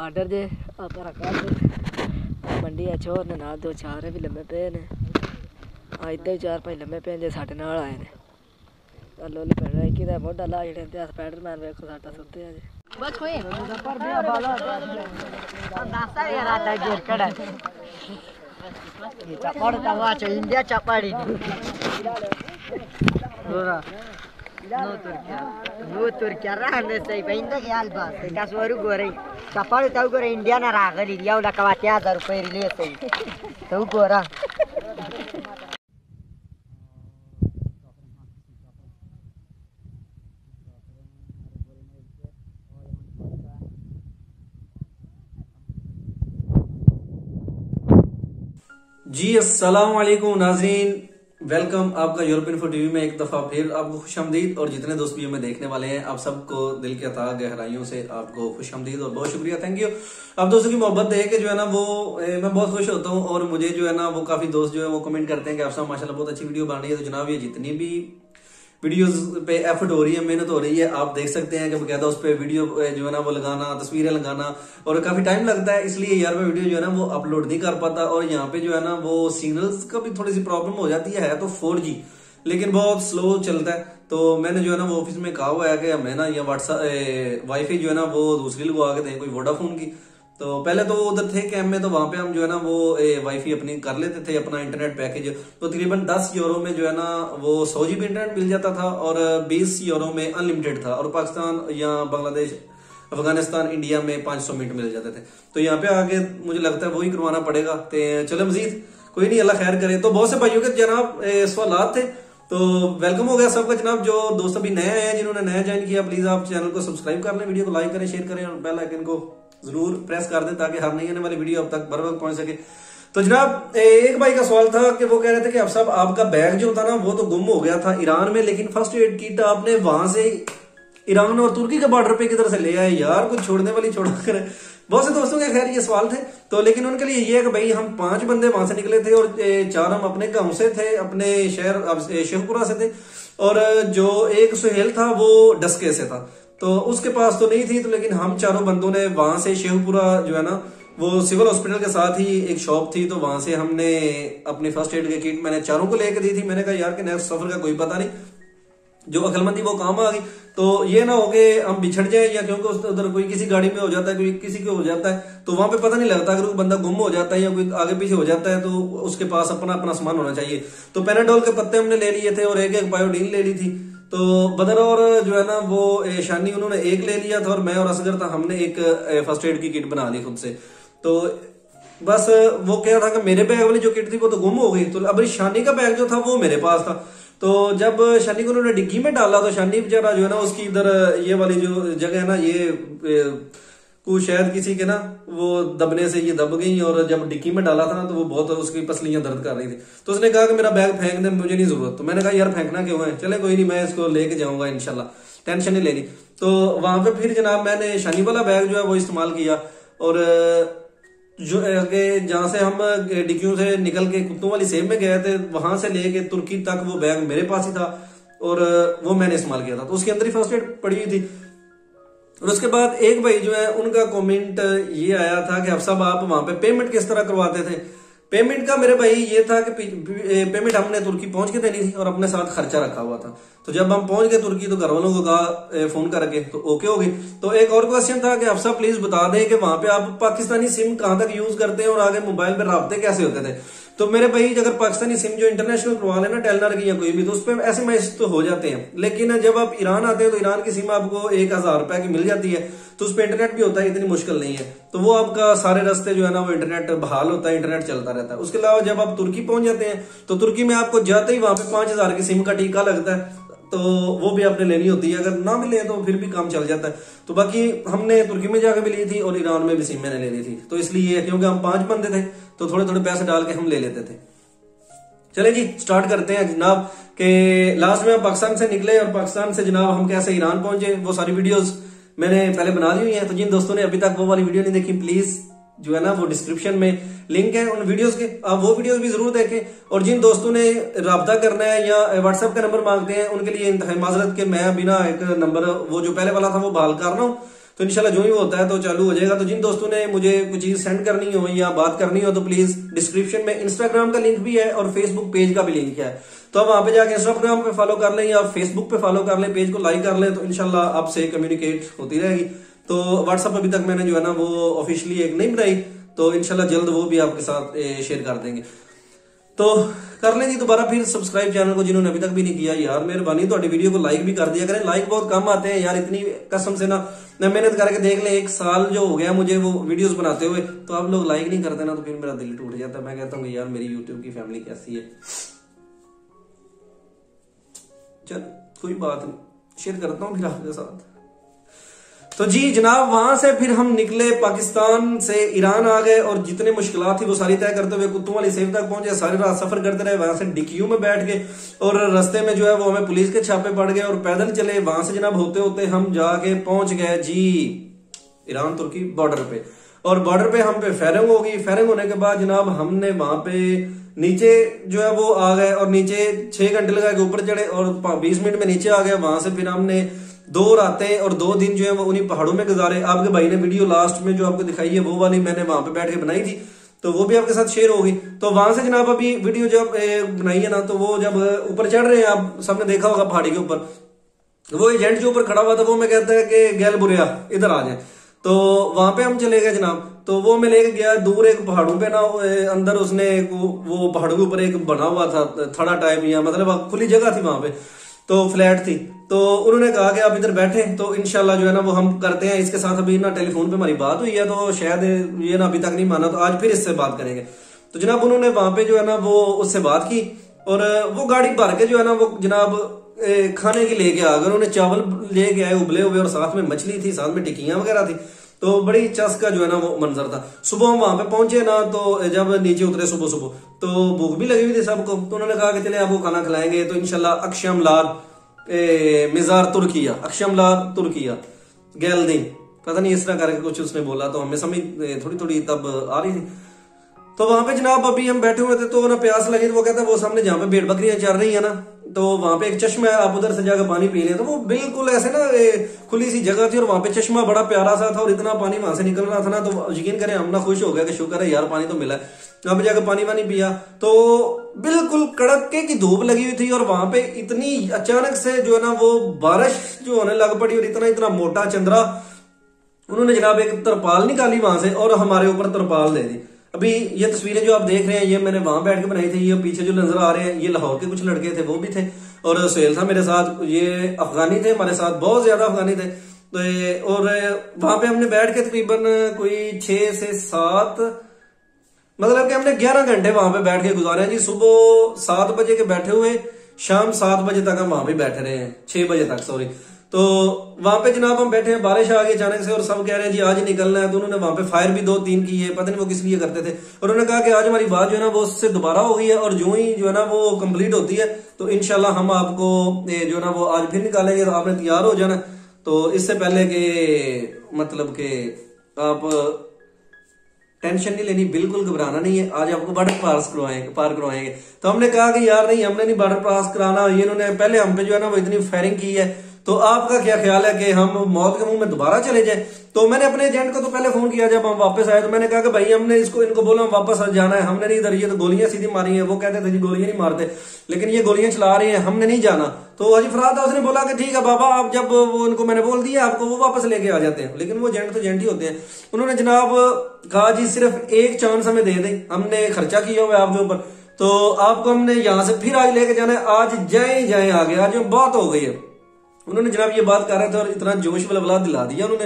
Border जे आप मंडी है छोर ने नाल दो चार भी लम्बे पे ने इधर भी चार पांच लम्बे पे जे साडे नाल आए ने लोली पेड़ है कि दा मोटा ला जेड़े ते स्पाइडरमैन वेखो साडा सुते है बस कोई पर भी बाला अंदासा यार आता गिर कड़ा ये चपड़ तवा च इंडिया चपड़ी रोरा नो तुर्की राहने सही बंदा के हाल बात का स्वरू गोरे चपड़ ताऊ गोरे इंडिया ना रागली यावला का 1000 रुपये रिले सही ताऊ गोरा जी अस्सलाम वालेकुम नाज़रीन, वेलकम आपका यूरोपियन फॉर टीवी में एक दफा फिर आपको खुशामदीद। और जितने दोस्त भी हमें देखने वाले हैं आप सबको दिल के अता गहराइयों से आपको खुशामदीद और बहुत शुक्रिया, थैंक यू। आप दोस्तों की मोहब्बत देख के जो है ना वो मैं बहुत खुश होता हूँ। और मुझे जो है ना वो काफी दोस्त जो है वो कमेंट करते हैं कि आप सब माशाल्लाह बहुत अच्छी वीडियो बना रही है। तो जनाब ये जितनी भी वीडियोस पे एफर्ट हो रही है, मेहनत हो रही है, आप देख सकते हैं कि बकायदा उस पे वीडियो जो है ना वो लगाना, तस्वीरें लगाना और काफी टाइम लगता है, इसलिए यार मैं वीडियो जो है ना वो अपलोड नहीं कर पाता। और यहाँ पे जो है ना वो सिग्नल्स का भी थोड़ी सी प्रॉब्लम हो जाती है तो 4G लेकिन बहुत स्लो चलता है। तो मैंने जो है ना वो ऑफिस में कहा हुआ है कि हमें ना या व्हाट्सएप वाईफाई जो है ना वो दूसरी लगवा के दें, कोई वोडाफोन की। तो पहले तो वो उधर थे कैंप में, तो वहां पे हम जो है ना वो वाईफाई अपनी कर लेते थे, अपना इंटरनेट पैकेज। तो तकरीबन 10 यूरो में जो है ना वो 100 GB इंटरनेट मिल जाता था और 20 यूरो में अनलिमिटेड था। और पाकिस्तान या बांग्लादेश, अफगानिस्तान, इंडिया में 500 मिनट मिल जाते थे। तो यहाँ पे आगे मुझे लगता है वही करवाना पड़ेगा। चलो मजीद कोई नहीं, अल्लाह खैर करे। तो बहुत से भाइयों के जनाब सवाल थे, तो वेलकम हो गया सबका जनाब। जो दोस्त अभी नए आए हैं, जिन्होंने नया ज्वाइन किया, प्लीज आप चैनल को सब्सक्राइब कर लें, वीडियो को लाइक करें, शेयर करें और बेल आइकन को जरूर प्रेस कर दें ताकि हर नई आने वाली वीडियो अब तक बर वक्त पहुंच सके। तो जनाब एक भाई का सवाल था कि वो कह रहे थे कि अब साहब आपका बैग जो था ना वो तो गुम हो गया था ईरान में, लेकिन फर्स्ट एड किट आपने वहां से ईरान और तुर्की के बॉर्डर पे किधर से ले आए यार, कुछ छोड़ने वाली छोड़ा कर। बहुत से दोस्तों के खैर ये सवाल थे, तो लेकिन उनके लिए ये है कि भाई हम 5 बंदे वहां से निकले थे और 4 हम अपने गांव से थे, अपने शहर शेखपुरा से थे, और जो एक सुहेल था वो डस्के से था। तो उसके पास तो नहीं थी, तो लेकिन हम चारों बंदों ने वहां से शेखपुरा जो है ना वो सिविल हॉस्पिटल के साथ ही एक शॉप थी, तो वहां से हमने अपनी फर्स्ट एड की किट मैंने चारों को लेकर दी थी। मैंने कहा यार कि नेक्स्ट सफर का कोई पता नहीं, जो अकलमंदी वो काम आ गई। तो ये ना हो कि हम बिछड़ जाए, या क्योंकि उधर कोई किसी गाड़ी में हो जाता है, कोई किसी को हो जाता है, तो वहां पे पता नहीं लगता। अगर कोई बंदा गुम हो जाता है या कोई आगे पीछे हो जाता है तो उसके पास अपना अपना सामान होना चाहिए। तो पैनाडोल के पत्ते हमने ले लिए थे और एक बायोडीन ले ली थी। तो बदर और जो है ना वो शानी उन्होंने एक ले लिया था और मैं और असगर था, हमने एक फर्स्ट एड की किट बना ली खुद से। तो बस वो क्या था कि मेरे बैग वाली जो किट थी वो तो गुम हो गई, तो अब शानी का बैग जो था वो मेरे पास था। तो जब शानी को उन्होंने डिग्गी में डाला तो शानी बेचारा जो है ना उसकी इधर ये वाली जो जगह है ना ये कुछ शायद किसी के ना वो दबने से ये दब गई, और जब डिक्की में डाला था ना तो वो बहुत उसकी पसलियां दर्द कर रही थी। तो उसने कहा कि मेरा बैग फेंक दे, मुझे नहीं जरूरत। तो मैंने कहा यार फेंकना क्यों है, चले कोई नहीं, मैं इसको लेके जाऊंगा इंशाल्लाह, टेंशन नहीं लेनी। तो वहां पे फिर जनाब मैंने शानी वाला बैग जो है वो इस्तेमाल किया, और जो जहां से हम डिक्कियों से निकल के कुत्तों वाली सेब में गए थे वहां से लेके तुर्की तक वो बैग मेरे पास ही था और वो मैंने इस्तेमाल किया था। तो उसके अंदर ही फर्स्ट एड पड़ी हुई थी। और उसके बाद एक भाई जो है उनका कमेंट ये आया था कि अब सब आप वहां पे पेमेंट किस तरह करवाते थे। पेमेंट का मेरे भाई ये था कि पेमेंट हमने तुर्की पहुंच के देनी थी और अपने साथ खर्चा रखा हुआ था। तो जब हम पहुंच गए तुर्की तो घर वालों को कहा फोन करके, तो ओके हो गई। तो एक और क्वेश्चन था कि अब सब प्लीज बता दें कि वहां पे आप पाकिस्तानी सिम कहां तक यूज करते हैं और आगे मोबाइल पे राब्ते कैसे होते थे। तो मेरे भाई अगर पाकिस्तानी सिम जो इंटरनेशनल करवा लेना टेलनर की या कोई भी, तो उस पर ऐसे मैसेज तो हो जाते हैं। लेकिन जब आप ईरान आते हैं तो ईरान की सिम आपको 1000 रुपए की मिल जाती है, तो उस पर इंटरनेट भी होता है, इतनी मुश्किल नहीं है। तो वो आपका सारे रास्ते जो है ना वो इंटरनेट बहाल होता है, इंटरनेट चलता रहता है। उसके अलावा जब आप तुर्की पहुंच जाते हैं तो तुर्की में आपको जाते ही वहां पे 5000 की सिम का टीका लगता है, तो वो भी आपने लेनी होती है। अगर ना मिले तो फिर भी काम चल जाता है। तो बाकी हमने तुर्की में जाकर भी ली थी और ईरान में भी सिम मैंने ले ली थी। तो इसलिए क्योंकि हम 5 बंदे थे तो थोड़े थोड़े पैसे डाल के हम ले लेते थे। चले जी स्टार्ट करते हैं जनाब के लास्ट में पाकिस्तान से निकले और पाकिस्तान से जनाब हम कैसे ईरान पहुंचे, वो सारी वीडियोस मैंने पहले बना ली हुई हैं। तो जिन दोस्तों ने अभी तक वो वाली वीडियो नहीं देखी, प्लीज जो है ना वो डिस्क्रिप्शन में लिंक है उन वीडियोस के, आप वो वीडियोस भी जरूर देखें। और जिन दोस्तों ने राब्ता करना है या व्हाट्सएप का नंबर मांगते हैं उनके लिए इंतहाई माजरत के मैं बिना एक नंबर वो जो पहले वाला था वो बहाल कर रहा हूँ। तो इंशाल्लाह जो ही वो होता है तो चालू हो जाएगा। तो जिन दोस्तों ने मुझे कुछ चीज सेंड करनी हो या बात करनी हो तो प्लीज डिस्क्रिप्शन में इंस्टाग्राम का लिंक भी है और फेसबुक पेज का भी लिंक है, तो आप वहां पे जाके इंस्टाग्राम पे फॉलो कर लें या फेसबुक पे फॉलो कर लें, पेज को लाइक कर लें, तो इंशाल्लाह आपसे कम्युनिकेट होती रहेगी। तो व्हाट्सएप अभी तक मैंने जो है ना वो ऑफिशियली एक नहीं बनाई, तो इंशाल्लाह जल्द वो भी आपके साथ शेयर कर देंगे। तो कर लें जी दोबारा फिर सब्सक्राइब चैनल को जिन्होंने अभी तक भी नहीं किया, यार मेहरबानी थोड़ी वीडियो को लाइक भी कर दिया करें। लाइक बहुत कम आते हैं यार, इतनी कसम से ना मेहनत करके देख लें, 1 साल जो हो गया मुझे वो वीडियोस बनाते हुए, तो आप लोग लाइक नहीं करते ना तो फिर मेरा दिल टूट जाता है। मैं कहता हूँ यार मेरी यूट्यूब की फैमिली कैसी है। चल कोई बात नहीं, शेयर करता हूँ फिर आपके साथ। तो जी जनाब वहां से फिर हम निकले, पाकिस्तान से ईरान आ गए और जितने मुश्किलात थी वो सारी तय करते हुए कुत्तों वाली सेफ तक पहुंचे। सारी रात सफर करते रहे, वहां से डिक्कियों में बैठ गए और रास्ते में जो है वो हमें पुलिस के छापे पड़ गए और पैदल चले। वहां से जनाब होते होते हम जाके पहुंच गए जी ईरान तुर्की बॉर्डर पे, और बॉर्डर पे हम पे फायरिंग होगी। फायरिंग होने के बाद जनाब हमने वहां पे नीचे जो है वो आ गए और नीचे 6 घंटे लगा के ऊपर चढ़े और 20 मिनट में नीचे आ गए। वहां से फिर हमने 2 रातें और 2 दिन जो है वो उन्हीं पहाड़ों में गुजारे। आपके भाई ने वीडियो लास्ट में जो आपको दिखाई है वो वाली मैंने वहां पे बैठ के बनाई थी, तो वो भी आपके साथ शेयर होगी। तो वहां से जनाब अभी वीडियो जब बनाई है ना, तो वो जब ऊपर चढ़ रहे हैं, आप सबने देखा होगा पहाड़ी के ऊपर, वो एजेंट जो ऊपर खड़ा हुआ था वो मैं कहता है कि गैल बुरिया इधर आ जाए, तो वहां पे हम चले गए जनाब। तो वो मैं लेके गया दूर एक पहाड़ों पे ना, अंदर उसने वो पहाड़ों के ऊपर एक बना हुआ था थड़ा टाइप, या मतलब खुली जगह थी वहां पे, तो फ्लैट थी। तो उन्होंने कहा कि आप इधर बैठे, तो इंशाल्लाह जो है ना वो हम करते हैं। इसके साथ अभी ना टेलीफोन पे हमारी बात हुई है, तो शायद ये ना अभी तक नहीं माना, तो आज फिर इससे बात करेंगे। तो जनाब उन्होंने वहां पे जो है ना वो उससे बात की और वो गाड़ी भर के जो है ना वो जनाब खाने के लेके आ गए। उन्होंने चावल लेके आए उबले हुए और साथ में मछली थी, साथ में टिक्कियां वगैरह थी, तो बड़ी चस का जो है ना वो मंजर था। सुबह हम वहां पे पहुंचे ना, तो जब नीचे उतरे सुबह सुबह तो भूख भी लगी हुई थी सबको, तो उन्होंने कहा कि चले आपको खाना खिलाएंगे। तो इंशाल्लाह अक्षमलार मिजार तुर्किया, अक्षमलार तुर्किया गैलदिन, पता नहीं इस तरह करके कुछ उसने बोला, तो हमें समझ थोड़ी थोड़ी तब आ रही थी। तो वहां पे जनाब अभी हम बैठे हुए थे, तो ना प्यास लगी, तो वो कहता है वो सामने जहाँ पे भेड़ बकरियां चल रही है ना, तो वहां पे एक चश्मा है, आप उधर से जाकर पानी पी लें। तो वो बिल्कुल ऐसे ना खुली सी जगह थी और वहां पे चश्मा बड़ा प्यारा सा था और इतना पानी वहां से निकल रहा था ना, तो यकीन करें हम ना खुश हो गया कि शुक्र है यार पानी तो मिला है। वहां पे जाकर पानी वानी पिया, तो बिल्कुल कड़के की धूप लगी हुई थी और वहां पे इतनी अचानक से जो है ना वो बारिश जो होने लग पड़ी और इतना इतना मोटा चंद्रा। उन्होंने जनाब एक तरपाल निकाली वहां से और हमारे ऊपर तरपाल दे दी। अभी ये तस्वीरें जो आप देख रहे हैं ये मैंने वहां बैठ के बनाई थी। ये पीछे जो नजर आ रहे हैं ये लाहौर के कुछ लड़के थे, वो भी थे, और सुहेल था मेरे साथ। ये अफगानी थे हमारे साथ, बहुत ज्यादा अफगानी थे। तो और वहां पे हमने बैठ के तकरीबन कोई 6 से 7, मतलब कि हमने 11 घंटे वहां पे बैठ के गुजारे हैं जी। सुबह 7 बजे के बैठे हुए शाम 7 बजे तक हम वहां पे बैठे रहे हैं, 6 बजे तक सॉरी। तो वहां पे जनाब हम बैठे हैं, बारिश आ गई अचानक से और सब कह रहे हैं जी आज ही निकलना है। तो उन्होंने वहां पे फायर भी 2-3 की है, पता नहीं वो किस लिए करते थे। और उन्होंने कहा कि आज हमारी बात जो है ना वो उससे दोबारा हो गई है और जो ही जो है ना वो कंप्लीट होती है तो इंशाल्लाह हम आपको जो है ना वो आज फिर निकालेंगे, तो आपने तैयार हो जाना। तो इससे पहले के मतलब के आप टेंशन नहीं लेनी, बिल्कुल घबराना नहीं है, आज आपको बॉर्डर पार करवाएंगे। तो हमने कहा कि यार नहीं, हमने नहीं बॉर्डर पास कराना। ये इन्होंने पहले हम पे जो है ना वो इतनी फायरिंग की है, तो आपका क्या ख्याल है कि हम मौत के मुंह में दोबारा चले जाए। तो मैंने अपने एजेंट को तो पहले फोन किया जब हम वापस आए, तो मैंने कहा कि भाई हमने इनको बोला वापस जाना है, हमने नहीं, इधर ये तो गोलियां सीधी मारी हैं। वो कहते थे जी गोलियां नहीं मारते, लेकिन ये गोलियां चला रही हैं, हमने नहीं जाना। तो अजी फराद था, उसने बोला कि ठीक है बाबा, आप जब वो उनको मैंने बोल दिया आपको वो वापस लेके आ जाते हैं। लेकिन वो एजेंट तो एजेंट ही होते हैं। उन्होंने जनाब कहा जी सिर्फ एक चांस हमें दे दें, हमने खर्चा किया हुआ है आपके ऊपर, तो आपको हमने यहाँ से फिर आज लेके जाना है, आज जाए आगे, आज बहुत हो गई है। उन्होंने जनाब ये बात कर रहे थे और इतना जोश वलवला दिला दिया उन्होंने,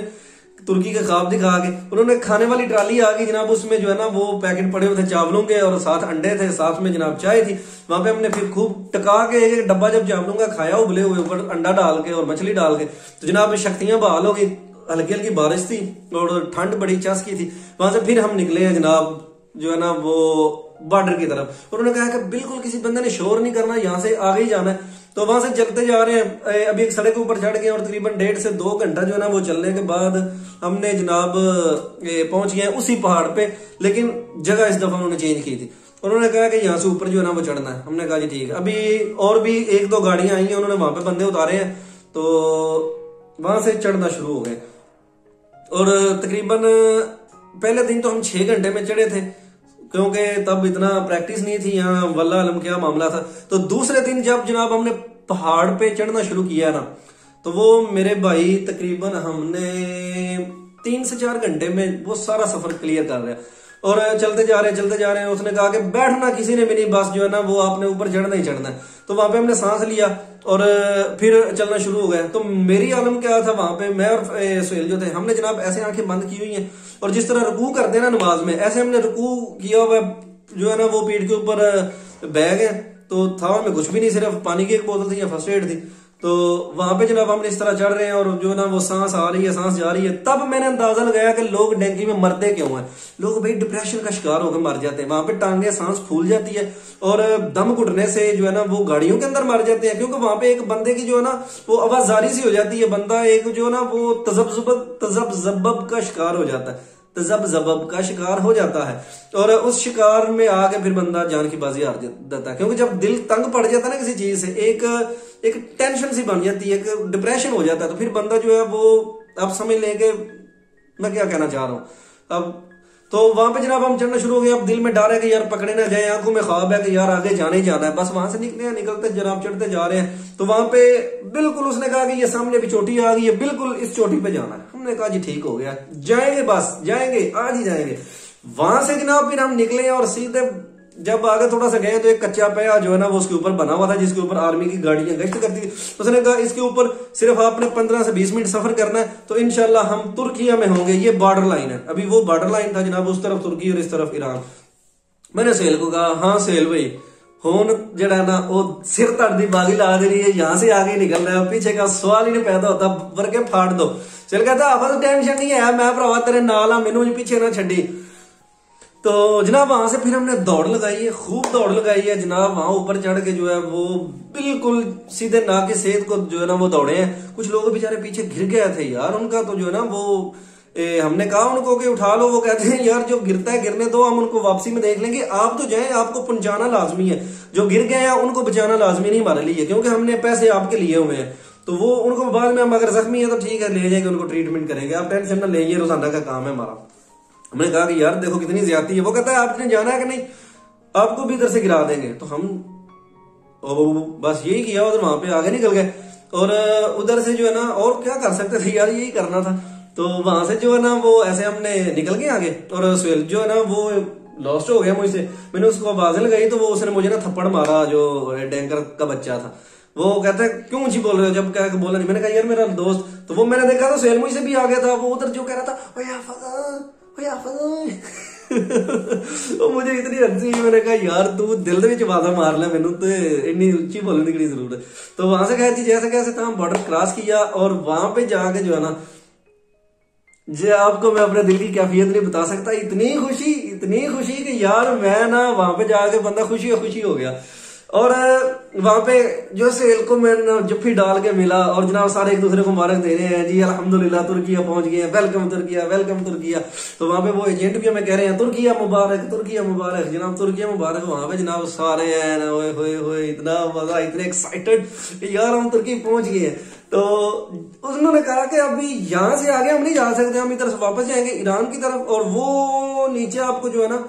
तुर्की का ख्वाब दिखा के। उन्होंने खाने वाली ट्राली आ गई जनाब, उसमें जो है ना वो पैकेट पड़े हुए थे चावलों के और साथ अंडे थे, साथ में जनाब चाय थी। वहां पे हमने फिर खूब टका के एक डब्बा जब चावलों का खाया उबले हुए, ऊपर अंडा डाल के और मछली डाल के, तो जनाब शक्तियां बहाल हो गई। हल्की हल्की बारिश थी और ठंड बड़ी चस की थी। वहां से फिर हम निकले हैं जनाब जो है ना वो बॉर्डर की तरफ। उन्होंने कहा कि बिल्कुल किसी बंदे ने शोर नहीं करना, यहाँ से आगे ही जाना है। तो वहां से चलते जा रहे हैं, अभी एक सड़क के ऊपर चढ़ गए और तकरीबन 1.5 से 2 घंटा जो है ना वो चलने के बाद हमने जनाब पहुंच गए उसी पहाड़ पे, लेकिन जगह इस दफा उन्होंने चेंज की थी। उन्होंने कहा कि यहाँ से ऊपर जो है ना वो चढ़ना है। हमने कहा जी ठीक है। अभी और भी 1-2 गाड़ियां आई हैं, उन्होंने वहां पे बंदे उतारे हैं, तो वहां से चढ़ना शुरू हो गए। और तकरीबन पहले दिन तो हम 6 घंटे में चढ़े थे, क्योंकि तब इतना प्रैक्टिस नहीं थी यहाँ, वल्लाह अलम क्या मामला था। तो दूसरे दिन जब जनाब हमने पहाड़ पे चढ़ना शुरू किया ना, तो वो मेरे भाई तकरीबन हमने 3 से 4 घंटे में वो सारा सफर क्लियर कर रहा है। और चलते जा रहे हैं। उसने कहा कि बैठना किसी ने भी नहीं, बस जो है ना वो आपने ऊपर चढ़ना ही चढ़ना है। तो वहां पे हमने सांस लिया और फिर चलना शुरू हो गया। तो मेरी आलम क्या था वहां पे, मैं और सुहेल जो थे, हमने जनाब ऐसे आंखें बंद की हुई हैं और जिस तरह रुकू करते हैं ना नमाज में, ऐसे हमने रुकू किया हुआ जो है ना, वो पीठ के ऊपर बैग है, तो था में कुछ भी नहीं, सिर्फ पानी की एक बोतल थी या फर्स्ट एड थी। तो वहां पे जनाब हमने इस तरह चढ़ रहे हैं और जो ना वो सांस आ रही है, सांस जा रही है। तब मैंने अंदाजा लगाया कि लोग डेंगू में मरते क्यों हैं। लोग भाई डिप्रेशन का शिकार होकर मर जाते हैं, वहां पे टांगे सांस फूल जाती है और दम घुटने से जो है ना वो गाड़ियों के अंदर मर जाते हैं, क्योंकि वहां पे एक बंदे की जो है ना वो आवाजारी सी हो जाती है, बंदा एक जो है ना वो तजब का शिकार हो जाता है, तजब का शिकार हो जाता है। और उस शिकार में आके फिर बंदा जान की बाजी हार जाता है, क्योंकि जब दिल तंग पड़ जाता है ना किसी चीज से, एक टेंशन सी बन जाती है, एक डिप्रेशन हो जाता है, तो फिर बंदा जो है वो, आप समझ लेंगे मैं क्या कहना चाह रहा हूं। अब तो वहां पे जनाब हम चढ़ना शुरू हो गए। अब दिल में डर है कि यार पकड़े ना जाए, आंखों में ख्वाब है कि यार आगे जाने ही जाना है, बस वहां से निकलते जनाब चढ़ते जा रहे हैं। तो वहां पे बिल्कुल उसने कहा कि ये सामने भी चोटी आ गई है, बिल्कुल इस चोटी पे जाना है। हमने कहा जी ठीक हो गया, जाएंगे, बस जाएंगे, आज ही जाएंगे। वहां से जनाब फिर हम निकले और सीधे जब आगे थोड़ा सा गए तो एक कच्चा पया जो है ना वो उसके ऊपर बना हुआ था, जिसके ऊपर आर्मी की गाड़ियां गश्त करती थी। उसने कहा इसके ऊपर सिर्फ आपने 15 से 20 मिनट सफर करना है, तो इंशाल्लाह हम तुर्किया में होंगे। ये बॉर्डर लाइन है, अभी वो बॉर्डर लाइन था जनाब, उस तरफ तुर्की और इस तरफ ईरान। मैंने सेल को कहा हाँ सेल भाई होन जड़ा ना वो सिर तट दी बागी ला दे रही है, यहाँ से आगे निकल रहा है, पीछे का सवाल ही नहीं पैदा होता, बर के फाड़ दो। सेल कहता आप टेंशन नहीं है, मैं भरावा तेरे नाल आ, मैनू पीछे ना छड़ी। तो जनाब वहां से फिर हमने दौड़ लगाई है, खूब दौड़ लगाई है जनाब। वहां ऊपर चढ़ के जो है वो बिल्कुल सीधे ना के सेहत को जो है ना वो दौड़े हैं। कुछ लोग बेचारे पीछे गिर गए थे यार, उनका तो जो है ना वो हमने कहा उनको कि उठा लो, वो कहते हैं यार जो गिरता है गिरने दो, हम उनको वापसी में देख लेंगे, आप तो जाएं, आपको पहुंचाना लाजमी है। जो गिर गए हैं उनको बचाना लाजमी नहीं हमारे लिए, क्योंकि हमने पैसे आपके लिए हुए हैं। तो वो उनको बाद में हम अगर जख्मी है तो ठीक है ले जाएंगे, उनको ट्रीटमेंट करेंगे, आप टेंशन ना लेंगे, रोजाना का काम है हमारा। हमने कहा कि यार देखो कितनी ज्यादती है। वो कहता है आपने जाना है कि नहीं, आपको भी इधर से गिरा देंगे। तो हम बस यही किया और वहां पे आगे निकल गए। और उधर से जो है ना और क्या कर सकते थे यार, यही करना था। तो वहां से जो है ना वो ऐसे हमने निकल गए आगे। और सुहेल जो है ना वो लॉस्ट हो गया मुझसे, मैंने उसको आवाजें लगाई तो वो उसने मुझे ना थप्पड़ मारा, जो डैंकर का बच्चा था। वो कहता है क्यों जी बोल रहे हो, जब क्या बोला नहीं। मैंने कहा यार मेरा दोस्त। तो वो मैंने देखा तो सुहेल मुझसे भी आ गया था, वो उधर जो कह रहा था वो मुझे इतनी हंसी, मैंने कहा यार तू दिल दे वादा मार ले, मैनू तो इन्नी उच्ची बोलने की जरूरत है। तो वहां से कहती जैसे कैसे था, बॉर्डर क्रॉस किया और वहां पे जाके जो है ना जी आपको मैं अपने दिल की कैफियत नहीं बता सकता, इतनी खुशी कि यार मैं ना वहां पे जाके बंदा खुशी हो गया। और वहां पे जो सेल को मैंने जफ्फी डाल के मिला और जनाब सारे एक दूसरे को मुबारक दे रहे हैं जी, अल्हम्दुलिल्लाह तुर्किया पहुंच गए, वेलकम तुर्किया। तो वहां पे वो एजेंट भी हमें कह रहे हैं तुर्किया मुबारक जनाब, तुर्किया मुबारक। वहां पे जनाब सारे हैं ना ओए इतना मजा, इतने एक्साइटेड यार हम तुर्की पहुंच गए हैं। तो उन्होंने कहा कि अभी यहाँ से आगे हम नहीं जा सकते, हम इधर से वापस जाएंगे ईरान की तरफ। और वो नीचे आपको जो है ना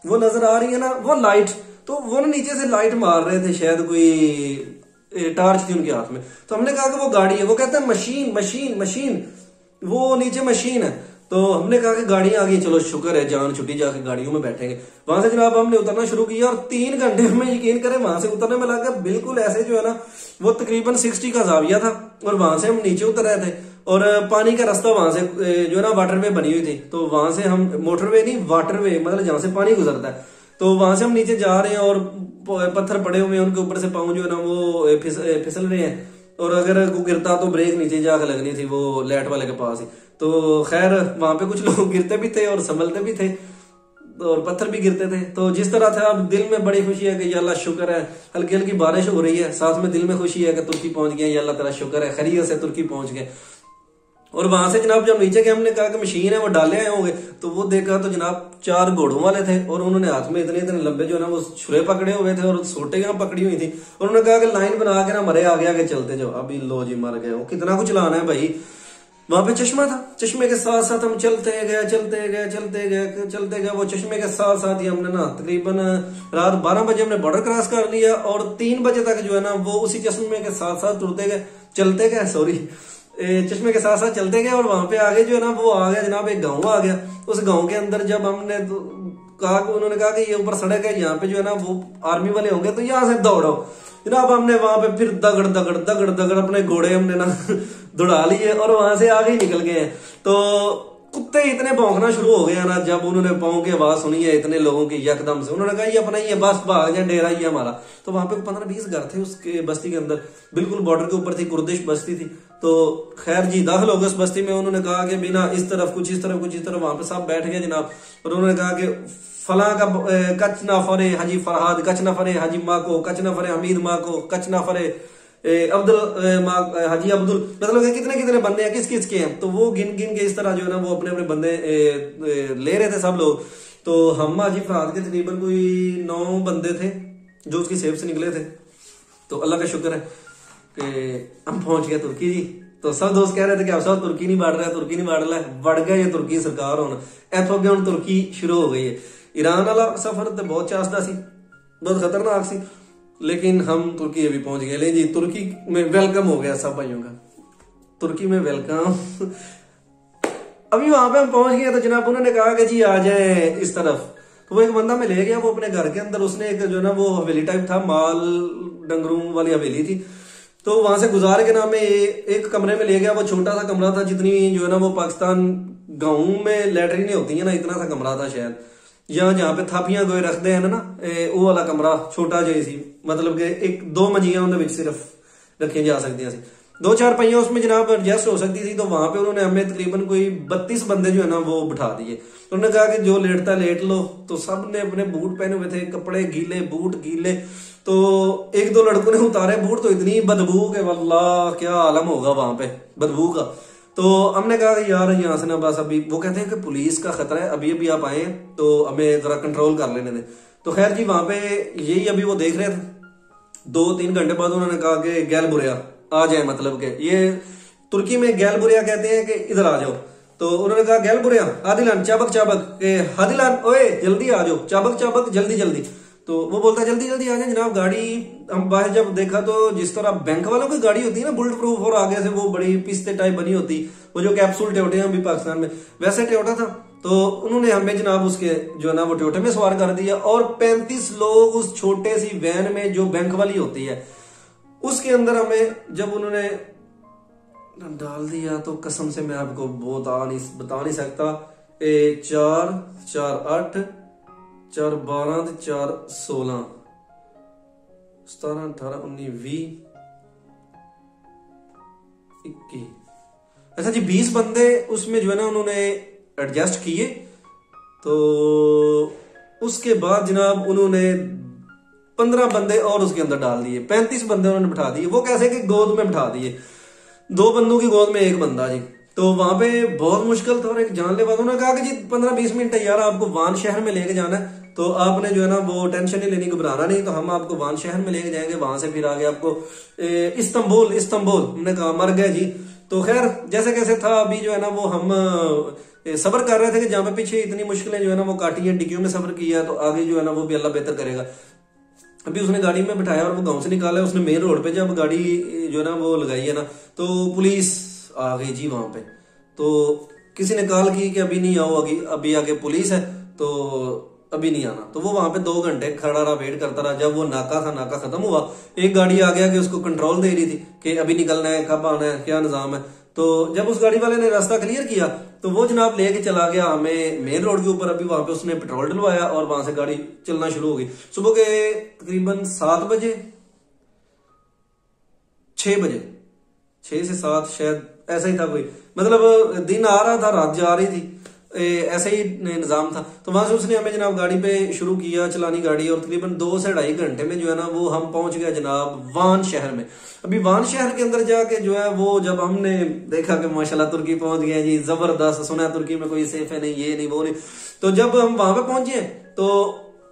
वो नजर आ रही है ना वो लाइट, तो वो ना नीचे से लाइट मार रहे थे, शायद कोई टार्च थी उनके हाथ में। तो हमने कहा कि वो गाड़ी है। वो कहता है मशीन, वो नीचे मशीन है। तो हमने कहा कि गाड़ी आ गई, चलो शुक्र है जान छुट्टी, जाके गाड़ियों में बैठेंगे। वहां से जनाब हमने उतरना शुरू किया और 3 घंटे में यकीन करें वहां से उतरने में लगा बिल्कुल ऐसे जो है ना वो तकरीबन 60 का जाविया था। और वहां से हम नीचे उतर रहे थे और पानी का रास्ता वहां से जो है ना वाटरवे बनी हुई थी। तो वहां से हम मोटरवे नहीं वाटरवे, मतलब जहां से पानी गुजरता है। तो वहां से हम नीचे जा रहे हैं और पत्थर पड़े हुए हैं, उनके ऊपर से पाँव जो है ना वो फिसल रहे हैं। और अगर को गिरता तो ब्रेक नीचे जाकर लगनी थी, वो लाइट वाले के पास ही। तो खैर वहां पे कुछ लोग गिरते भी थे और संभलते भी थे और पत्थर भी गिरते थे। तो जिस तरह था, अब दिल में बड़ी खुशी है कि या अल्लाह शुक्र है, हल्की हल्की बारिश हो रही है, साथ में दिल में खुशी है कि तुर्की पहुंच गए, या अल्लाह तेरा शुक्र है खैरियत से तुर्की पहुंच गए। और वहां से जनाब जब नीचे गए हमने कहा कि मशीन है वो डाले आए होंगे। तो वो देखा तो जनाब 4 घोड़ों वाले थे और उन्होंने हाथ में इतने लंबे जो है ना वो छुरे पकड़े हुए थे और सोटे यहाँ पकड़ी हुई थी। और उन्होंने कहा कि लाइन बना के ना मरे आगे चलते जाओ। अभी लो जी मर गए, वो कितना कुछ चलाना है भाई। वहां पे चश्मा था, चश्मे के साथ साथ हम चलते गए। वो चश्मे के साथ साथ ही हमने ना तकरीबन रात 12 बजे हमने बॉर्डर क्रॉस कर लिया और 3 बजे तक जो है ना वो उसी चश्मे के साथ साथ चश्मे के साथ साथ चलते गए। और वहां पे आगे जो है ना वो आ गया जनाब, एक गाँव आ गया। उस गाँव के अंदर जब हमने उन्होंने कहा कि ये ऊपर सड़क है, यहाँ पे जो है ना वो आर्मी वाले होंगे तो यहाँ से दौड़ो जनाब। हमने वहां पे फिर दगड़ अपने घोड़े हमने ना दौड़ा लिए और वहां से आगे ही निकल गए हैं। तो कुत्ते इतने भौंकना शुरू हो गए ना, जब उन्होंने पाँव की आवाज सुनी है इतने लोगों की यकदम से, उन्होंने कहा ये अपना ही है, बस भाग जाए, डेरा ही है हमारा। तो वहां पे 15-20 घर थे उसके बस्ती के अंदर, बिल्कुल बॉर्डर के ऊपर थी, कुर्दिश बस्ती थी। तो खैर जी दाखिल हो गए उस बस्ती में। उन्होंने कहा कि बिना इस तरफ कुछ इस तरफ वहां पे सब बैठ गए जनाब। और उन्होंने कहा कि फला का कच ना फरे हाजी फरहाद, कच ना फरे हाजी माँ को, कच ना फरे हमीद माँ को, कच ना फरे हाजी अब्दुल, मतलब कितने बंदे हैं, किस के हैं। तो वो गिन के इस तरह जो है ना वो अपने बंदे ले रहे थे सब लोग। तो हम हाजी फरहाद के तकरीबन कोई 9 बंदे थे जो उसकी सेफ से निकले थे। तो अल्लाह का शुक्र है कि हम पहुंच गए तुर्की जी। तो सब दोस्त कह रहे थे कि अब तुर्की नहीं बढ़ रहा है, बढ़ गया ये तुर्की सरकार होना, इतों अगे हुण तुर्की शुरू हो गई है। ईरान वाला सफर तो बहुत चासदा सी, बहुत खतरनाक सी, लेकिन हम तुर्की अभी पहुंच गए। ले जी तुर्की में वेलकम हो गया सब भाइयों का, तुर्की में वेलकम। अभी वहां पे हम पहुंच गए तो जनाब उन्होंने कहा कि जी आ जाए इस तरफ। तो वो एक बंदा में ले गया, वो अपने घर के अंदर, उसने एक जो है ना वो हवेली टाइप था, माल डंगरू वाली हवेली थी। तो वहां से गुजार के नाम में एक कमरे में ले गया। वो छोटा सा कमरा था, जितनी जो है ना वो पाकिस्तान गाँव में लैटरीन होती है ना, इतना सा कमरा था शायद, या जहाँ पे थापियां गोए रखते हैं ना, वो वाला कमरा छोटा जैसी, मतलब कि 1-2 मंजियां उन्हें सिर्फ रखी जा सकती थी, 2-4 पहिया उसमें जनाब एडजस्ट हो सकती थी। तो वहां पे उन्होंने हमें तकरीबन कोई 32 बंदे जो है ना वो बिठा दिए। तो उन्होंने कहा कि जो लेटता लेट लो। तो सब ने अपने बूट पहने हुए थे, कपड़े गीले, बूट गीले। तो 1-2 लड़कों ने उतारे बूट, तो इतनी बदबू के वल्लाह क्या आलम होगा वहां पे बदबू का। तो हमने कहा कि यार यहाँ से ना बस अभी, वो कहते हैं कि पुलिस का खतरा है, अभी आप आए तो हमें जरा कंट्रोल कर लेने दें। तो खैर जी वहां पे यही अभी वो देख रहे थे। 2-3 घंटे बाद उन्होंने कहा कि गैल बुरिया आ जाए, मतलब के ये तुर्की में गैल बुरिया कहते हैं कि इधर आ जाओ। तो उन्होंने कहा गैल बुरिया हादिलान चाबक के हादिलान, ओए जल्दी आ जाओ, चाबक जल्दी। तो वो बोलता जल्दी आ जाए जनाब। गाड़ी हम बाहर जब देखा तो जिस तरह बैंक वालों की गाड़ी होती है ना बुलेट प्रूफ, और आगे से वो बड़ी पिस्ते टाइप बनी होती, वो जो कैप्सूल टोयोटे हैं अभी पाकिस्तान में, वैसे टोयोटा था। तो उन्होंने हमें जनाब उसके जो है ना वो टोयोटे में सवार कर दिया। और 35 लोग उस छोटे सी वैन में जो बैंक वाली होती है उसके अंदर हमें जब उन्होंने डाल दिया, तो कसम से मैं आपको बता नहीं सकता। 4, 4, 8, 4, 12, 4, 16, 17, 18, 19, 20, 21, अच्छा जी 20 बंदे उसमें जो है ना उन्होंने एडजस्ट किए। तो उसके बाद जनाब उन्होंने 15 बंदे और उसके अंदर डाल दिए, 35 बंदे उन्होंने बिठा दिए। वो कैसे कि गोद में बिठा दिए, 2 बंदों की गोद में 1 बंदा जी। तो वहां पे बहुत मुश्किल था। और एक जानलेवा, उन्होंने कहा कि जी 15-20 मिनट है यार, आपको वान शहर में लेके जाना है, तो आपने जो है ना वो टेंशन नहीं लेनी, घबराना नहीं। तो हम आपको वान शहर में लेके जाएंगे, वहां से फिर आगे आपको इस्तांबुल। हमने कहा मर गए जी। तो खैर जैसे कैसे था, अभी जो है ना वो हम सब्र कर रहे थे कि जहां पे पीछे इतनी मुश्किलें जो है ना वो काटी है, डिग्गियों में सब्र किया, तो आगे जो है ना वो भी अल्लाह बेहतर करेगा। अभी उसने गाड़ी में बिठाया और वो गांव से निकाला। उसने मेन रोड पे जब गाड़ी जो है ना वो लगाई है ना, तो पुलिस आ गई जी वहां पे। तो किसी ने कॉल की कि अभी नहीं आओ, अभी आगे पुलिस है, तो अभी नहीं आना। तो वो वहां पे 2 घंटे खड़ा रहा, वेट करता रहा। जब वो नाका खत्म हुआ, एक गाड़ी आ गया कि उसको कंट्रोल दे रही थी कि अभी निकलना है, कब आना है, क्या निजाम है। तो जब उस गाड़ी वाले ने रास्ता क्लियर किया, तो वो जनाब लेके चला गया हमें मेन रोड के ऊपर। अभी वहां पे उसने पेट्रोल डलवाया और वहां से गाड़ी चलना शुरू हो गई। सुबह के तकरीबन 7 बजे, 6 बजे, 6 से 7 शायद ऐसा ही था कोई, मतलब दिन आ रहा था रात जा रही थी, ऐसे ही निजाम था। तो वहां से उसने हमें जनाब गाड़ी पे शुरू किया चलानी गाड़ी। और तकरीबन 2 से 2.5 घंटे में जो है ना वो हम पहुंच गए जनाब वान शहर में। अभी वान शहर के अंदर जाके जो है वो जब हमने देखा कि माशाल्लाह तुर्की पहुंच गए जी, जबरदस्त। सुना तुर्की में कोई सेफ है नहीं, ये नहीं वो नहीं। तो जब हम वहां पे पहुंचे तो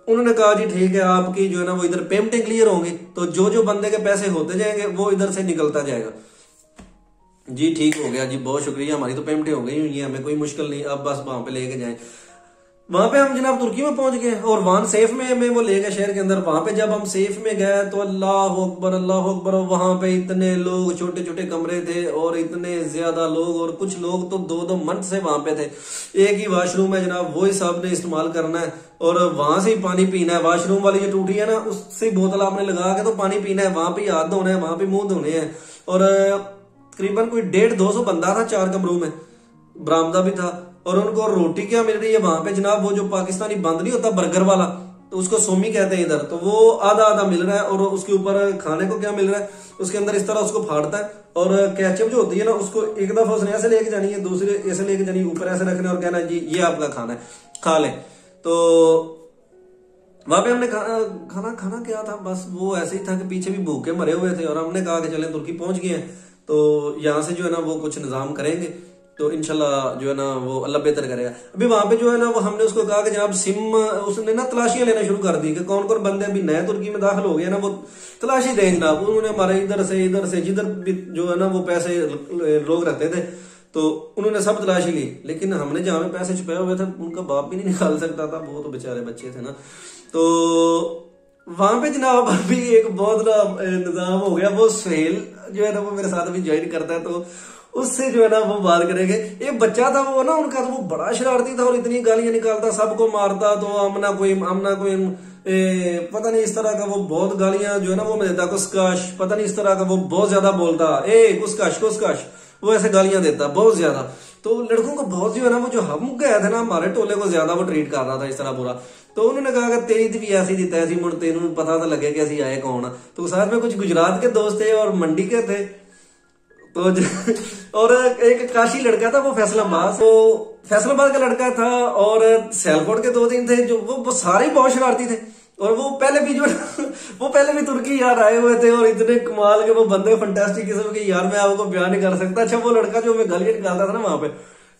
उन्होंने कहा जी ठीक है, आपकी जो है ना वो इधर पेमेंटें क्लियर होंगी, तो जो बंदे के पैसे होते जाएंगे वो इधर से निकलता जाएगा। जी ठीक हो गया जी, बहुत शुक्रिया, हमारी तो पेमेंटें हो गई हुई है, हमें कोई मुश्किल नहीं, अब बस वहां पे लेके जाएं। वहां पे हम जनाब तुर्की में पहुंच गए और वहां सेफ में हमें वो ले गए शहर के अंदर। वहां पे जब हम सेफ में गए तो अल्लाह अकबर अल्लाह अकबर, वहां पे इतने लोग, छोटे छोटे कमरे थे और इतने ज्यादा लोग, और कुछ लोग तो 2-2 मंथ से वहां पे थे। एक ही वाशरूम है जनाब, वही सब ने इस्तेमाल करना है और वहां से ही पानी पीना है। वाशरूम वाली जो टूटी है ना, उससे बोतल आपने लगा के तो पानी पीना है, वहां पे हाथ धोने हैं, वहां पे मुंह धोने हैं। और तकरीबन कोई 150-200 बंदा था 4 कमरों में, बरामदा भी था। और उनको रोटी क्या मिल रही है वहां पे जनाब, वो जो पाकिस्तानी बंद नहीं होता बर्गर वाला, तो उसको सोमी कहते हैं इधर, तो वो आधा आधा मिल रहा है। और उसके ऊपर खाने को क्या मिल रहा है, उसके अंदर इस तरह उसको फाड़ता है और केचप जो होती है ना, उसको एक दफा उसने ऐसे लेके जानी है, दूसरे ऐसे लेके जानी, ऊपर ऐसे रखना और कहना जी ये आपका खाना है, खा ले। तो वहां पे हमने खाना क्या था, बस वो ऐसे ही था कि पीछे भी भूखे मरे हुए थे और हमने कहा कि चले तुर्की पहुंच गए हैं, तो यहाँ से जो है ना वो कुछ निजाम करेंगे, तो इंशाल्लाह जो है ना वो अल्लाह बेहतर करेगा। अभी वहां पे जो है ना वो हमने उसको कहा कि जनाब सिम, उसने ना तलाशियां लेना शुरू कर दी कि कौन कौन बंदे अभी नए तुर्की में दाखिल हो गए ना, वो तलाशी दें जनाब। उन्होंने हमारे इधर से जिधर भी जो है ना वो पैसे लोग रखते थे तो उन्होंने सब तलाशी ली, लेकिन हमने जहाँ पे पैसे छुपाए हुए थे उनका बाप भी नहीं निकाल सकता था, वो तो बेचारे बच्चे थे ना। तो वहां पे जनाब अभी एक बहुत निजाम हो गया, वो सुहेल जो है ना वो मेरे साथ अभी ज्वाइन करता है, तो उससे जो है ना वो बात करेंगे। एक बच्चा था वो ना उनका, तो वो बड़ा शरारती था और इतनी गालियां निकालता, सबको मारता, तो आमना कोई पता नहीं इस तरह का, वो बहुत गालियां जो है ना वो मैं देता, कुसकाश पता नहीं इस तरह का, वो बहुत ज्यादा बोलता, कुसकाश वो ऐसे गालियां देता बहुत ज्यादा। तो लड़कों को बहुत जो है ना वो जो हम गए थे ना हमारे टोले को ज्यादा वो ट्रीट कर रहा था इस तरह बुरा। तो उन्होंने कहा कि तेरी भी ऐसी थी तैसी, मुड़ तेन पता तो लगे कि ऐसी आए कौन। तो साथ में कुछ गुजरात के दोस्त थे और मंडी के थे, तो और एक काशी लड़का था वो फैसलाबाद, तो फैसलाबाद का लड़का था, और सियालकोट के 2-3 थे जो वो सारे बहुत शरारती थे। और वो पहले भी तुर्की यार आए हुए थे और इतने कमाल के वो बंदे फंटास्टिक किस्म के यार, मैं आपको बयान नहीं कर सकता। अच्छा वो लड़का जो मैं गालियां निकालता था ना वहां पे,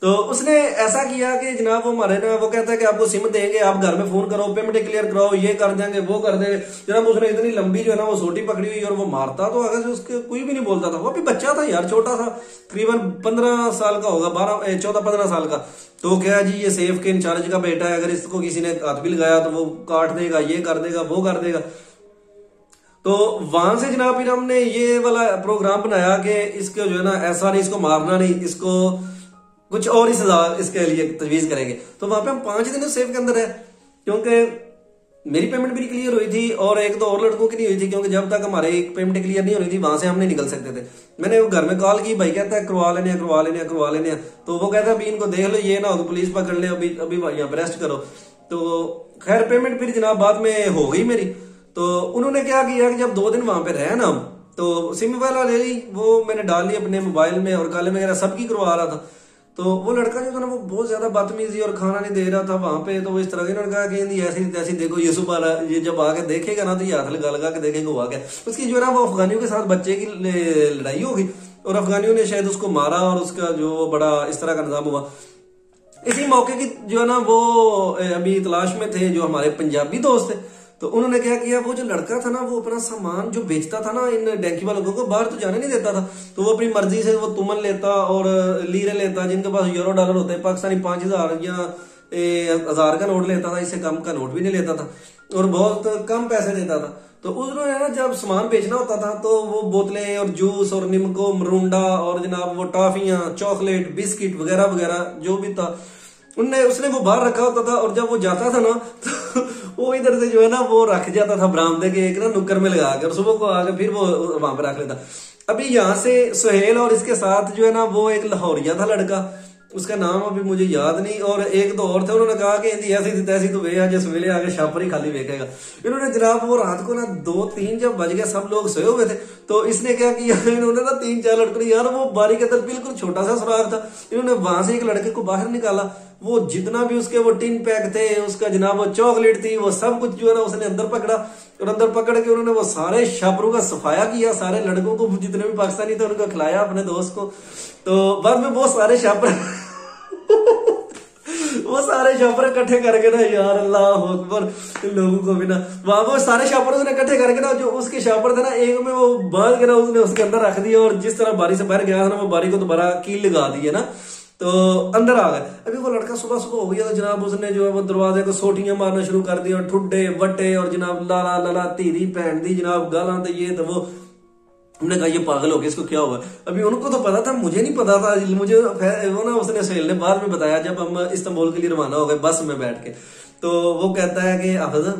तो उसने ऐसा किया कि जनाब वो हमारे ना वो कहता है कि आपको सिम देंगे, आप घर में फोन करो, पेमेंट क्लियर कराओ, ये कर देंगे वो कर देंगे। जनाब उसने इतनी लंबी जो है ना वो सोटी पकड़ी हुई और वो मारता तो आगे से उसके कोई भी नहीं बोलता था। वो भी बच्चा था यार, छोटा था, तकरीबन 15 साल का होगा, 14-15 साल का। तो क्या जी ये सेफ के इंचार्ज का बेटा है, अगर इसको किसी ने हाथ भी लगाया तो वो काट देगा, ये कर देगा वो कर देगा। तो वहां से जनाब फिर हमने ये वाला प्रोग्राम बनाया कि इसको जो है ना ऐसा नहीं, इसको मारना नहीं, इसको कुछ और ही सजा इसके लिए तजवीज करेंगे। तो वहां पे हम 5 दिन सेफ के अंदर है, क्योंकि मेरी पेमेंट भी नहीं क्लियर हुई थी और एक तो और लड़कों की नहीं हुई थी, क्योंकि जब तक हमारे एक पेमेंट क्लियर नहीं होनी थी वहां से हम नहीं निकल सकते थे। मैंने वो घर में कॉल की, भाई कहता है करवा लेने, तो वो कहता है अभी इनको देख लो, ये ना हो तो पुलिस पकड़ ले, अभी यहाँ पे रेस्ट करो। तो खैर पेमेंट फिर जनाब बाद में हो गई मेरी। तो उन्होंने क्या किया कि जब 2 दिन वहां पे रहे ना, तो सिम वाला ले ली, वो मैंने डाल ली अपने मोबाइल में और काले वगैरह सबकी करवा रहा था। तो वो लड़का जो था ना वो बहुत ज्यादा बदतमीजी और खाना नहीं दे रहा था वहां पे। तो वो इस तरह की उन्होंने कहा कि ऐसी तैसी देखो यूसुफ आ रहा, ये जब आके देखेगा ना तो ये हाथ लगा के देखेगा वो आ गया। उसकी जो है ना वो अफगानियों के साथ बच्चे की लड़ाई होगी और अफगानियों ने शायद उसको मारा और उसका जो बड़ा इस तरह का निजाम हुआ। इसी मौके की जो है ना वो अभी तलाश में थे जो हमारे पंजाबी दोस्त थे। तो उन्होंने क्या किया, वो जो लड़का था ना वो अपना सामान जो बेचता था ना इन डैंकी वालों को बाहर तो जाने नहीं देता था। तो वो अपनी मर्जी से वो तुमन लेता और लीरे लेता, जिनके पास यूरो डॉलर होते हैं, पाकिस्तानी 5000 या 1000 का नोट लेता था, इससे कम का नोट भी नहीं लेता था और बहुत कम पैसे देता था। तो उन्होंने ना जब सामान बेचना होता था तो वो बोतलें और जूस और निमको मरुंडा और जनाब वो टॉफियां, चॉकलेट, बिस्किट वगैरह वगैरह जो भी था उसने वो बाहर रखा होता था। और जब वो जाता था ना तो वो इधर से जो है ना वो रख जाता था बरामदे के एक ना नुक्कर में लगा के, और सुबह को आके फिर वो वहां पे रख लेता। अभी यहाँ से सुहेल और इसके साथ जो है ना वो एक लाहौरिया था लड़का, उसका नाम अभी मुझे याद नहीं, और एक दो और थे। उन्होंने कहा कि ऐसी थी तैसी तो वे आज सवेरे आगे शापर ही खाली देखेगा। इन्होंने जनाब वो रात को ना 2-3 जब बज गए, सब लोग सोए हुए थे, तो इसने क्या किया, इन्होंने ना 3-4 लड़कों, यार वो बारी के अंदर बिल्कुल छोटा सा सुराग था, इन्होंने वहां से एक लड़के को बाहर निकाला। वो जितना भी उसके वो टिन पैक थे, उसका जनाब वो चॉकलेट थी, वो सब कुछ जो है ना उसने अंदर पकड़ा और अंदर पकड़ के उन्होंने वो सारे शापरों का सफाया किया, सारे लड़कों को जितने भी पाकिस्तानी थे उनको खिलाया अपने दोस्त को। तो बाद में बहुत सारे शापर वो सारे शॉपर इकट्ठे करके ना यार अल्लाह अकबर, लोगों को भी ना वहां वो सारे शॉपर उसने इकट्ठे करके ना, जो उसके शॉपर थे ना एक में वो बांध के ना उसने उसके अंदर रख दिया, और जिस तरह बारी से बाहर गया था ना वो बारी को दोबारा कील लगा दी है ना, तो अंदर आ गए। अभी वो लड़का सुबह सुबह हो गया तो जनाब उसने जो है वो दरवाजे को सोटियां मारना शुरू कर दी, और ठुड्डे वट्टे और जनाब लाला लाला धीरी भैन दी जनाब गाला तो ये तो वो। हमने कहा ये पागल हो गया, इसको क्या हुआ। अभी उनको तो पता था, मुझे नहीं पता था, मुझे वो ना उसने सहेल ने बाद में बताया जब हम इस्तांबुल के लिए रवाना हो गए बस में बैठ के। तो वो कहता है कि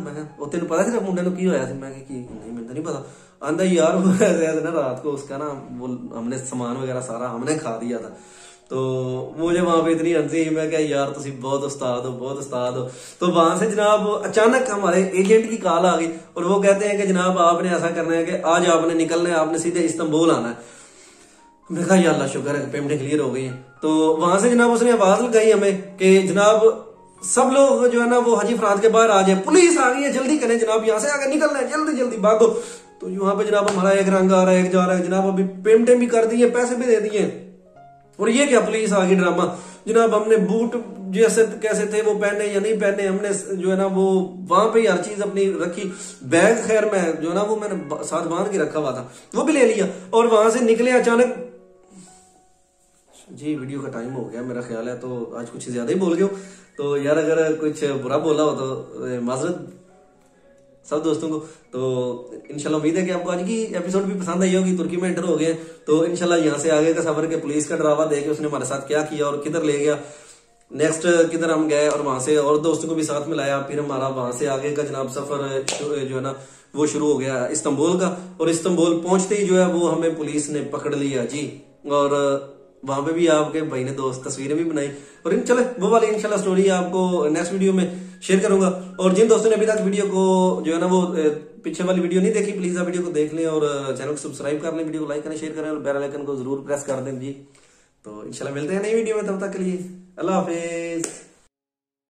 मैं तेन पता था मुंडे की होया थी, मैं नहीं मैंने तो नहीं पता। आंदा यार वो ऐसे ना रात को उसका ना वो हमने सामान वगैरह सारा हमने खा दिया था। तो मुझे वहां पे इतनी हंसी, मैं क्या यार तुसी बहुत उस्ताद हो, बहुत उस्ताद हो। तो वहां से जनाब अचानक हमारे एजेंट की कॉल आ गई और वो कहते हैं कि जनाब आपने ऐसा करना है कि आज आपने निकलना है, आपने सीधे इस्तांबुल आना है। मैं कहा या अल्लाह शुक्र है पेमेंट क्लियर हो गई है। तो वहां से जनाब उसने आवाज लगाई हमें कि जनाब सब लोग जो है ना वो हाजी फराज के बाहर आ जाए, पुलिस आ गई है, जल्दी करें जनाब, यहाँ से आगे निकलना है, जल्दी जल्दी भागो। तो यहाँ पे जनाब हमारा एक रंग आ रहा है, एक जा रहा है जनाब, अभी पेमेंटें भी कर दी है, पैसे भी दे दिए, और ये क्या पुलिस आ गई ड्रामा। जनाब हमने बूट जैसे कैसे थे वो पहने या नहीं पहने, हमने जो है ना वो वहां पे हर चीज अपनी रखी, बैग खैर मैं जो है ना वो मैंने साथ बांध के रखा हुआ था वो भी ले लिया, और वहां से निकले अचानक। जी वीडियो का टाइम हो गया मेरा ख्याल है, तो आज कुछ ज्यादा ही बोल गया हूँ, तो यार अगर कुछ बुरा बोला हो तो माजरत सब दोस्तों को। तो इंशाल्लाह उम्मीद है कि आपको आज की एपिसोड भी पसंद आई होगी। तुर्की में एंटर हो गए, तो इंशाल्लाह यहाँ से आगे का सफर के पुलिस का डरावा देके उसने हमारे साथ क्या किया और किधर ले गया, नेक्स्ट किधर हम गए, और वहां से और दोस्तों को भी साथ मिलाया। फिर हमारा वहां से आगे का जनाब सफर जो है ना वो शुरू हो गया इस्तांबुल का, और इस्तांबुल पहुंचते ही जो है वो हमें पुलिस ने पकड़ लिया जी। और वहां पे भी आपके भाई ने दोस्त तस्वीरें भी बनाई, और चले वो वाली इंशाल्लाह स्टोरी आपको नेक्स्ट वीडियो में शेयर करूंगा। और जिन दोस्तों ने अभी तक वीडियो को जो है ना वो पीछे वाली वीडियो नहीं देखी, प्लीज आप वीडियो को देख लें और चैनल को सब्सक्राइब कर लें, वीडियो को लाइक करें, शेयर करें और बेल आइकन को जरूर प्रेस कर दें जी। तो इंशाल्लाह मिलते हैं नई वीडियो में, तब तक के लिए अल्लाह हाफिज।